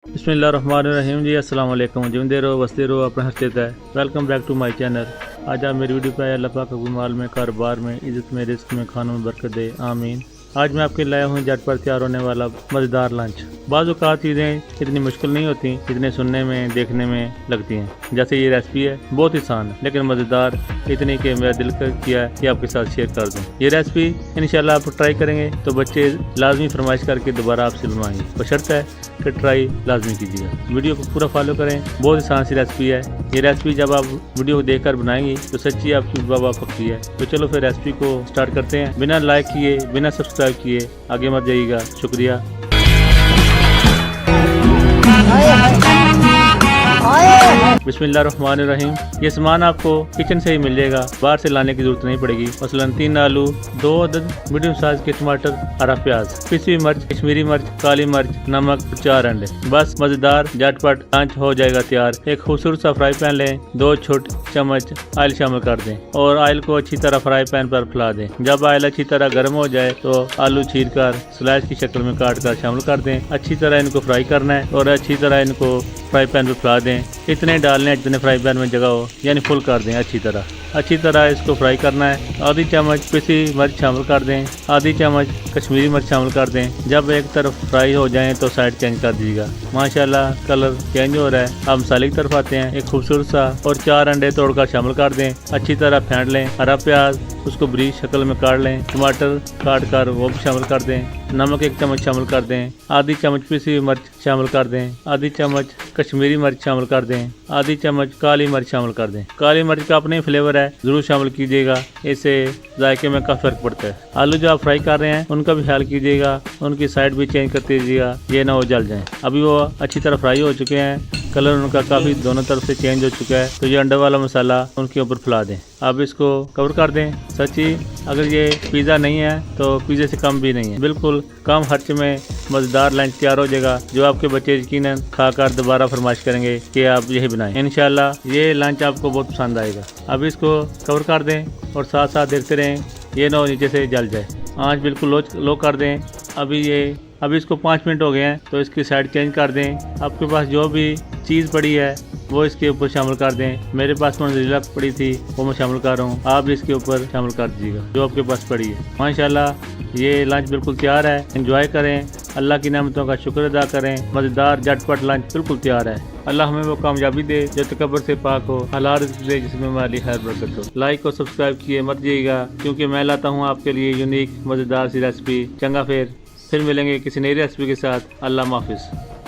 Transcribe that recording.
बिस्मिल्लाहिर्रहमानिर्रहीम जी, अस्सलाम वालेकुम। जिंदे रहो बसते रहो, अपना हर चेता है। Welcome back to my channel. आज आप मेरी वीडियो पे आए। अल्लाह पाक आपको माल में, कारोबार में, इज़्ज़त में, रिस्क में, खानों में बरकत दे, आमीन। आज मैं आपके लाया हूँ झट पर तैयार होने वाला मज़ेदार लंच। बाज़ औक़ात चीज़ें इतनी मुश्किल नहीं होती जितने सुनने में देखने में लगती हैं। जैसे ये रेसिपी है, बहुत ही आसान है लेकिन मज़ेदार इतनी कि मेरा दिल कर किया है कि आपके साथ शेयर कर दूँ। ये रेसिपी इंशाल्लाह आप ट्राई करेंगे तो बच्चे लाजमी फरमाइश करके दोबारा आपसे बनवाएंगे। बशर्त है कि ट्राई लाजमी कीजिएगा। वीडियो को पूरा फॉलो करें, बहुत ही आसान सी रेसिपी है। ये रेसिपी जब आप वीडियो को देखकर बनाएंगी तो सच्ची आपकी वाह पक्की है। तो चलो फिर रेसिपी को स्टार्ट करते हैं। बिना लाइक किए, बिना सब्सक्राइब किए आगे मत जाइएगा। शुक्रिया। बिस्मिल्लाहिर्रहमानिर्रहीम। ये सामान आपको किचन से ही मिल जाएगा, बाहर से लाने की जरूरत नहीं पड़ेगी। मसलन 3 आलू, 2 अदद मीडियम साइज के टमाटर, हरा प्याज, पिसी हुई मिर्च, कश्मीरी मिर्च, काली मिर्च, नमक, 4 अंडे। बस मजेदार झटपट लंच हो जाएगा तैयार। एक खूबसूरत सा फ्राई पैन लें, 2 छोटे चम्मच ऑयल शामिल कर दें और ऑयल को अच्छी तरह फ्राई पैन पर फैला दें। जब ऑयल अच्छी तरह गर्म हो जाए तो आलू छील कर स्लाइस की शक्ल में काट कर शामिल कर दें। अच्छी तरह इनको फ्राई करना है और अच्छी तरह इनको फ्राई पैन पर फैला दें। इतने डालने जितने फ्राई पैन में जगह हो, यानी फुल कर दें। अच्छी तरह इसको फ्राई करना है। आधी चम्मच पिसी मिर्च शामिल कर दें, आधी चम्मच कश्मीरी मिर्च शामिल कर दें। जब एक तरफ फ्राई हो जाएं तो साइड चेंज कर दीजिएगा। माशाल्लाह कलर चेंज हो रहा है। अब मसाले की तरफ आते हैं। एक खूबसूरत सा और 4 अंडे तोड़कर शामिल कर दें। अच्छी तरह फेंट लें। हरा प्याज उसको ब्रीच शक्ल में काट लें। टमाटर काट कर वो भी शामिल कर दें। नमक 1 चम्मच शामिल कर दें। आधी चम्मच पिसी हुई मिर्च शामिल कर दें। आधी चम्मच कश्मीरी मिर्च शामिल कर दें। आधी चम्मच काली मिर्च शामिल कर दें। काली मिर्च का अपने फ्लेवर है, जरूर शामिल कीजिएगा, इससे जायके में काफी फर्क पड़ता है। आलू जो आप फ्राई कर रहे हैं उनका भी ख्याल कीजिएगा, उनकी साइड भी चेंज करते दीजिएगा, ये ना वो जल जाए। अभी वो अच्छी तरह फ्राई हो चुके हैं, कलर उनका काफी दोनों तरफ से चेंज हो चुका है। तो ये अंडा वाला मसाला उनके ऊपर फैला दें। अब इसको कवर कर दें। सच्ची अगर ये पिज़्ज़ा नहीं है तो पिज़्ज़े से कम भी नहीं है। बिल्कुल कम खर्च में मज़ेदार लंच तैयार हो जाएगा, जो आपके बच्चे यकीनन खाकर दोबारा फरमाइश करेंगे कि आप यही बनाएं। इंशाल्लाह ये लंच आपको बहुत पसंद आएगा। अब इसको कवर कर दें और साथ साथ देखते रहें, ये ना नीचे से जल जाए। आँच बिल्कुल लो कर दें। अभी इसको 5 मिनट हो गए हैं तो इसकी साइड चेंज कर दें। आपके पास जो भी चीज़ पड़ी है वो इसके ऊपर शामिल कर दें। मेरे पास मोज़रेला पड़ी थी वो मैं शामिल कर रहा हूँ, आप भी इसके ऊपर शामिल कर दीजिएगा जो आपके पास पड़ी है। माशाल्लाह ये लंच बिल्कुल तैयार है। एंजॉय करें, अल्लाह की नेमतों का शुक्र अदा करें। मज़ेदार झटपट लंच बिल्कुल तैयार है। अल्लाह हमें वो कामयाबी दे जो तकब्बुर से पाक हो, हलाल रिज़्क़ दे जिसमें हमारी खैर बरकत हो। लाइक और सब्सक्राइब किए मत जाइएगा, क्योंकि मैं लाता हूँ आपके लिए यूनिक मज़ेदार सी रेसिपी। चंगा फिर मिलेंगे किसी नई रेसिपी के साथ। अल्लाह माफिज़।